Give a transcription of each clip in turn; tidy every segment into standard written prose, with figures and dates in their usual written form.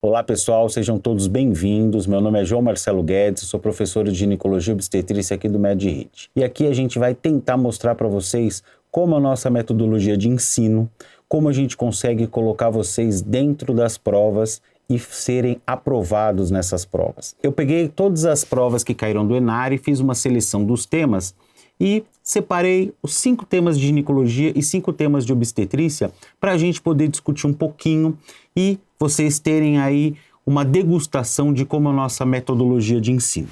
Olá pessoal, sejam todos bem-vindos. Meu nome é João Marcelo Guedes, sou professor de ginecologia e obstetrícia aqui do MedRit. E aqui a gente vai tentar mostrar para vocês como a nossa metodologia de ensino, como a gente consegue colocar vocês dentro das provas e serem aprovados nessas provas. Eu peguei todas as provas que caíram do ENARE, fiz uma seleção dos temas e separei os 5 temas de ginecologia e 5 temas de obstetrícia para a gente poder discutir um pouquinho e vocês terem aí uma degustação de como é a nossa metodologia de ensino.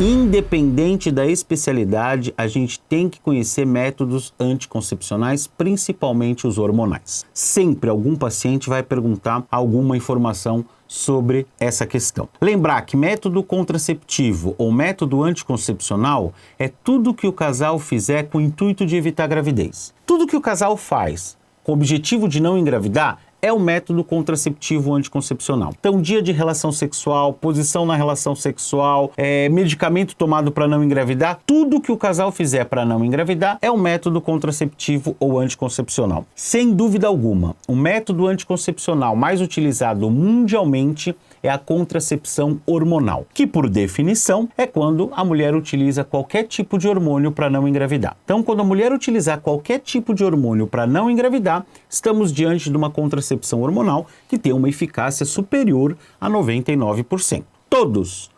Independente da especialidade, a gente tem que conhecer métodos anticoncepcionais, principalmente os hormonais. Sempre algum paciente vai perguntar alguma informação sobre essa questão. Lembrar que método contraceptivo ou método anticoncepcional é tudo que o casal fizer com o intuito de evitar gravidez. Tudo que o casal faz com o objetivo de não engravidar é o método contraceptivo anticoncepcional. Então, dia de relação sexual, posição na relação sexual, medicamento tomado para não engravidar, tudo que o casal fizer para não engravidar é o método contraceptivo ou anticoncepcional. Sem dúvida alguma, o método anticoncepcional mais utilizado mundialmente é a contracepção hormonal, que por definição é quando a mulher utiliza qualquer tipo de hormônio para não engravidar. Então, quando a mulher utilizar qualquer tipo de hormônio para não engravidar, estamos diante de uma contracepção hormonal que tem uma eficácia superior a 99%. Todos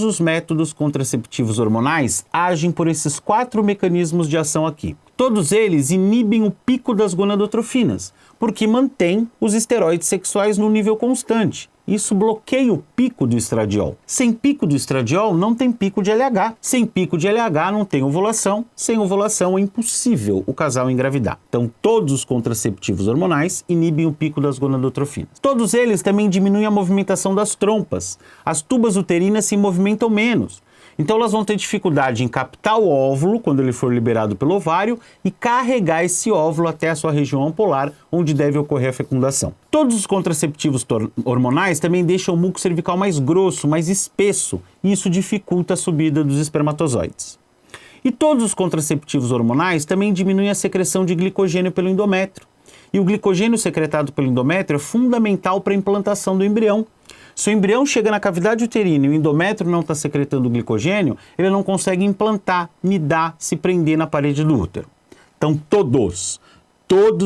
os métodos contraceptivos hormonais agem por esses 4 mecanismos de ação aqui. Todos eles inibem o pico das gonadotrofinas, porque mantém os esteroides sexuais no nível constante. Isso bloqueia o pico do estradiol. Sem pico do estradiol não tem pico de LH. Sem pico de LH não tem ovulação. Sem ovulação é impossível o casal engravidar. Então todos os contraceptivos hormonais inibem o pico das gonadotrofinas. Todos eles também diminuem a movimentação das trompas. As tubas uterinas se movimentam menos. Então elas vão ter dificuldade em captar o óvulo quando ele for liberado pelo ovário e carregar esse óvulo até a sua região ampolar, onde deve ocorrer a fecundação. Todos os contraceptivos hormonais também deixam o muco cervical mais grosso, mais espesso, e isso dificulta a subida dos espermatozoides. E todos os contraceptivos hormonais também diminuem a secreção de glicogênio pelo endométrio. E o glicogênio secretado pelo endométrio é fundamental para a implantação do embrião. Se o embrião chega na cavidade uterina e o endométrio não está secretando glicogênio, ele não consegue implantar, nidar, se prender na parede do útero. Então todos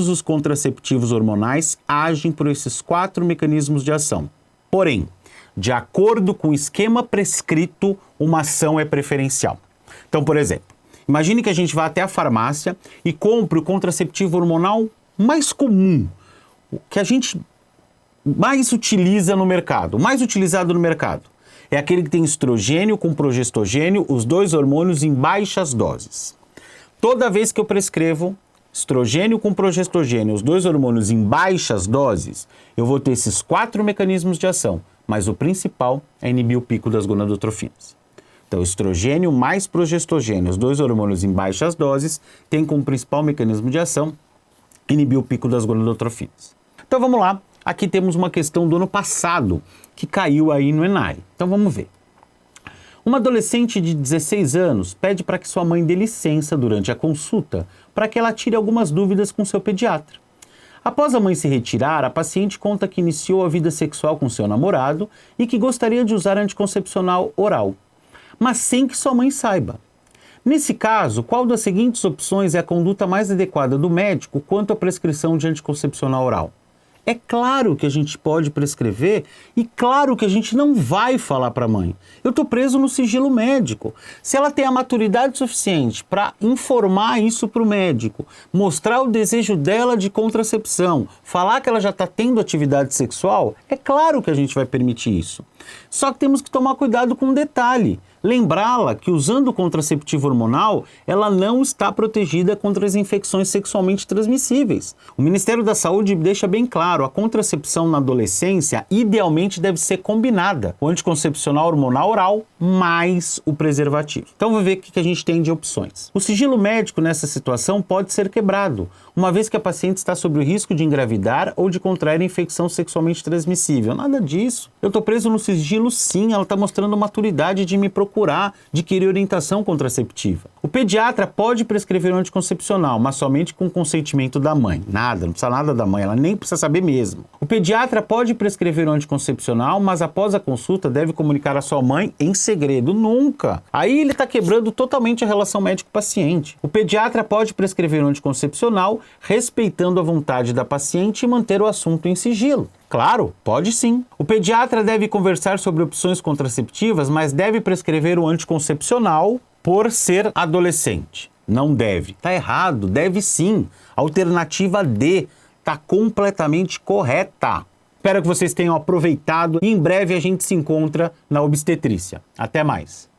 os contraceptivos hormonais agem por esses 4 mecanismos de ação. Porém, de acordo com o esquema prescrito, uma ação é preferencial. Então, por exemplo, imagine que a gente vá até a farmácia e compre o contraceptivo hormonal mais comum, que a gente mais utiliza no mercado, mais utilizado no mercado. É aquele que tem estrogênio com progestogênio, os 2 hormônios em baixas doses. Toda vez que eu prescrevo estrogênio com progestogênio, os 2 hormônios em baixas doses, eu vou ter esses 4 mecanismos de ação, mas o principal é inibir o pico das gonadotrofinas. Então, estrogênio mais progestogênio, os 2 hormônios em baixas doses, tem como principal mecanismo de ação inibir o pico das gonadotrofinas. Então, vamos lá. Aqui temos uma questão do ano passado, que caiu aí no ENARE. Então vamos ver. Uma adolescente de 16 anos pede para que sua mãe dê licença durante a consulta para que ela tire algumas dúvidas com seu pediatra. Após a mãe se retirar, a paciente conta que iniciou a vida sexual com seu namorado e que gostaria de usar anticoncepcional oral, mas sem que sua mãe saiba. Nesse caso, qual das seguintes opções é a conduta mais adequada do médico quanto à prescrição de anticoncepcional oral? É claro que a gente pode prescrever e claro que a gente não vai falar para a mãe. Eu estou preso no sigilo médico. Se ela tem a maturidade suficiente para informar isso para o médico, mostrar o desejo dela de contracepção, falar que ela já está tendo atividade sexual, é claro que a gente vai permitir isso. Só que temos que tomar cuidado com um detalhe. Lembrá-la que usando o contraceptivo hormonal, ela não está protegida contra as infecções sexualmente transmissíveis. O Ministério da Saúde deixa bem claro, a contracepção na adolescência idealmente deve ser combinada, o anticoncepcional hormonal oral mais o preservativo. Então vamos ver o que a gente tem de opções. O sigilo médico nessa situação pode ser quebrado, uma vez que a paciente está sob o risco de engravidar ou de contrair infecção sexualmente transmissível. Nada disso. Eu estou preso no sigilo sim, ela está mostrando maturidade de me procurar, de querer orientação contraceptiva. O pediatra pode prescrever um anticoncepcional, mas somente com consentimento da mãe. Nada, não precisa nada da mãe, ela nem precisa saber mesmo. O pediatra pode prescrever um anticoncepcional, mas após a consulta deve comunicar à sua mãe em segredo. Nunca! Aí ele está quebrando totalmente a relação médico-paciente. O pediatra pode prescrever um anticoncepcional respeitando a vontade da paciente e manter o assunto em sigilo. Claro, pode sim. O pediatra deve conversar sobre opções contraceptivas, mas deve prescrever o anticoncepcional por ser adolescente. Não deve. Tá errado, deve sim. Alternativa D tá completamente correta. Espero que vocês tenham aproveitado e em breve a gente se encontra na obstetrícia. Até mais.